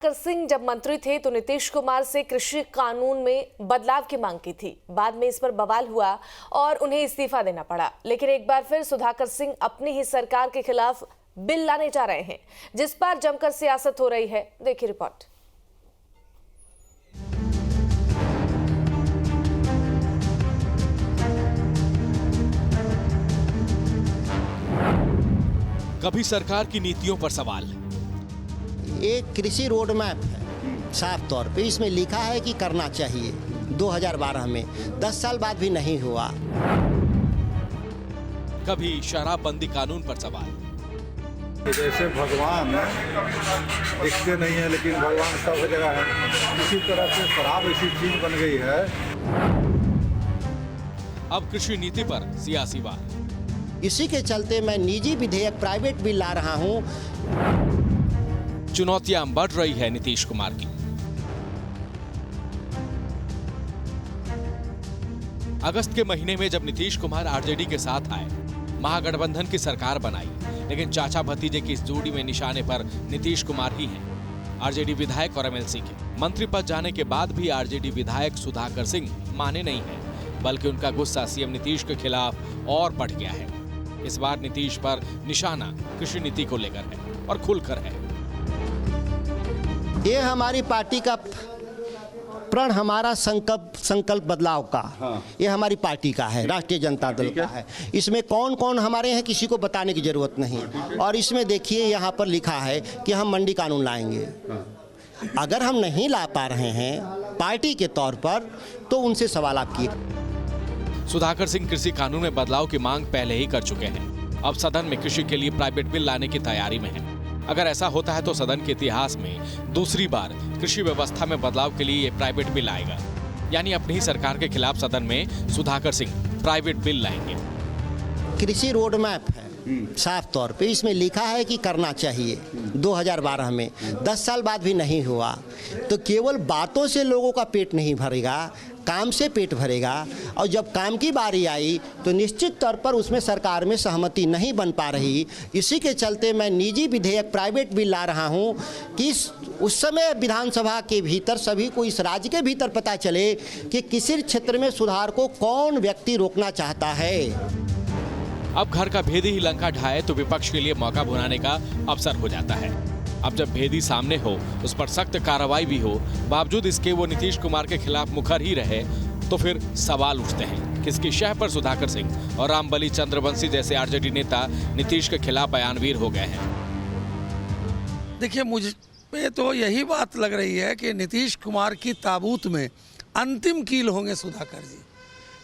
कर सिंह जब मंत्री थे तो नीतीश कुमार से कृषि कानून में बदलाव की मांग की थी। बाद में इस पर बवाल हुआ और उन्हें इस्तीफा देना पड़ा। लेकिन एक बार फिर सुधाकर सिंह अपनी ही सरकार के खिलाफ बिल लाने जा रहे हैं, जिस पर जमकर सियासत हो रही है। देखिए रिपोर्ट। कभी सरकार की नीतियों पर सवाल। एक कृषि रोड मैप है, साफ तौर पे इसमें लिखा है कि करना चाहिए 2012 में, 10 साल बाद भी नहीं हुआ। कभी शराबबंदी कानून पर सवाल। जैसे भगवान दिखते नहीं है लेकिन भगवान सब जगह है, इसी तरह से शराब ऐसी चीज बन गई है। अब कृषि नीति पर सियासी वार। इसी के चलते मैं निजी विधेयक प्राइवेट बिल ला रहा हूं। चुनौतियां बढ़ रही है नीतीश कुमार की। अगस्त के महीने में जब नीतीश कुमार आरजेडी के साथ आए, महागठबंधन की सरकार बनाई, लेकिन चाचा भतीजे की इस जोड़ी में निशाने पर नीतीश कुमार ही हैं। आरजेडी विधायक और एमएलसी के मंत्री पद जाने के बाद भी आरजेडी विधायक सुधाकर सिंह माने नहीं है, बल्कि उनका गुस्सा सीएम नीतीश के खिलाफ और बढ़ गया है। इस बार नीतीश पर निशाना कृषि नीति को लेकर है और खुलकर है। ये हमारी पार्टी का प्रण, हमारा संकल्प बदलाव का, ये हमारी पार्टी का है, राष्ट्रीय जनता दल का है। इसमें कौन कौन हमारे हैं किसी को बताने की जरूरत नहीं। और इसमें देखिए यहाँ पर लिखा है कि हम मंडी कानून लाएंगे। अगर हम नहीं ला पा रहे हैं पार्टी के तौर पर तो उनसे सवाल आप किए। सुधाकर सिंह कृषि कानून में बदलाव की मांग पहले ही कर चुके हैं। अब सदन में कृषि के लिए प्राइवेट बिल लाने की तैयारी में है। अगर ऐसा होता है तो सदन के इतिहास में दूसरी बार कृषि व्यवस्था में बदलाव के लिए ये प्राइवेट बिल आएगा। यानी अपनी ही सरकार के खिलाफ सदन में सुधाकर सिंह प्राइवेट बिल लाएंगे। कृषि रोड मैप है, साफ तौर पे इसमें लिखा है कि करना चाहिए 2012 में, 10 साल बाद भी नहीं हुआ। तो केवल बातों से लोगों का पेट नहीं भरेगा, काम से पेट भरेगा। और जब काम की बारी आई तो निश्चित तौर पर उसमें सरकार में सहमति नहीं बन पा रही। इसी के चलते मैं निजी विधेयक प्राइवेट बिल ला रहा हूं कि उस समय विधानसभा के भीतर सभी को, इस राज्य के भीतर पता चले कि किसी क्षेत्र में सुधार को कौन व्यक्ति रोकना चाहता है। अब घर का भेदी ही लंका ढाए तो विपक्ष के लिए मौका भुनाने का अवसर हो जाता है। अब जब भेदी सामने हो, उस पर सख्त कार्रवाई भी हो, बावजूद इसके वो नीतीश कुमार के खिलाफ मुखर ही रहे, तो फिर सवाल उठते हैं किसकी शह पर सुधाकर सिंह और रामबली चंद्रवंशी जैसे आरजेडी नेता नीतीश के खिलाफ बयानवीर हो गए हैं। देखिए, मुझ पे तो यही बात लग रही है कि नीतीश कुमार की ताबूत में अंतिम कील होंगे सुधाकर जी,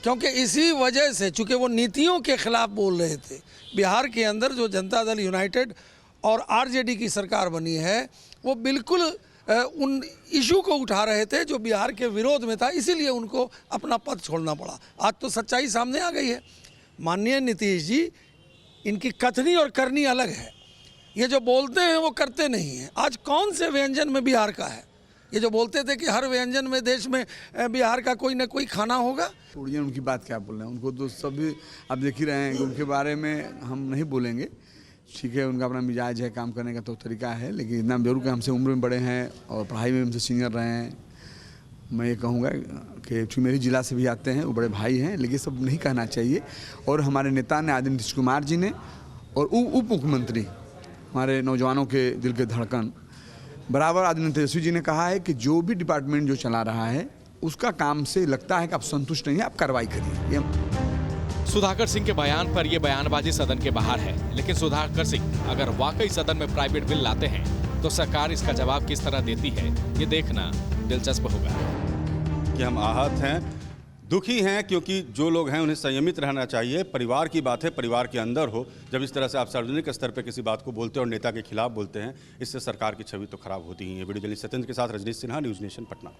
क्योंकि इसी वजह से, चूंकि वो नीतियों के खिलाफ बोल रहे थे। बिहार के अंदर जो जनता दल यूनाइटेड और आरजेडी की सरकार बनी है, वो बिल्कुल उन इशू को उठा रहे थे जो बिहार के विरोध में था, इसीलिए उनको अपना पद छोड़ना पड़ा। आज तो सच्चाई सामने आ गई है। माननीय नीतीश जी, इनकी कथनी और करनी अलग है। ये जो बोलते हैं वो करते नहीं हैं। आज कौन से व्यंजन में बिहार का है? ये जो बोलते थे कि हर व्यंजन में देश में बिहार का कोई ना कोई खाना होगा। छोड़िए उनकी बात, क्या बोल रहे हैं, उनको तो सभी आप देख ही रहे हैं कि उनके बारे में हम नहीं बोलेंगे। ठीक है, उनका अपना मिजाज है, काम करने का तो तरीका है, लेकिन इतना जरूर कि हमसे उम्र में बड़े हैं और पढ़ाई में हमसे सीनियर रहे हैं। मैं ये कहूँगा कि चूँकि मेरी जिला से भी आते हैं, वो बड़े भाई हैं, लेकिन सब नहीं कहना चाहिए। और हमारे नेता ने, आदरणीय नीतीश कुमार जी ने, और उप मुख्यमंत्री हमारे नौजवानों के दिल के धड़कन बराबर आदरणीय तेजस्वी जी ने कहा है कि जो भी डिपार्टमेंट जो चला रहा है उसका काम से लगता है कि आप संतुष्ट नहीं है, आप कार्रवाई करिए। सुधाकर सिंह के बयान पर यह बयानबाजी सदन के बाहर है, लेकिन सुधाकर सिंह अगर वाकई सदन में प्राइवेट बिल लाते हैं तो सरकार इसका जवाब किस तरह देती है, ये देखना दिलचस्प होगा। कि हम आहत हैं, दुखी हैं, क्योंकि जो लोग हैं उन्हें संयमित रहना चाहिए। परिवार की बात है, परिवार के अंदर हो। जब इस तरह से आप सार्वजनिक स्तर पर किसी बात को बोलते हैं और नेता के खिलाफ बोलते हैं, इससे सरकार की छवि तो खराब होती ही है। वीडियो जर्नलिस्ट सत्येंद्र के साथ रजनीश सिन्हा, न्यूज़ नेशन, पटना।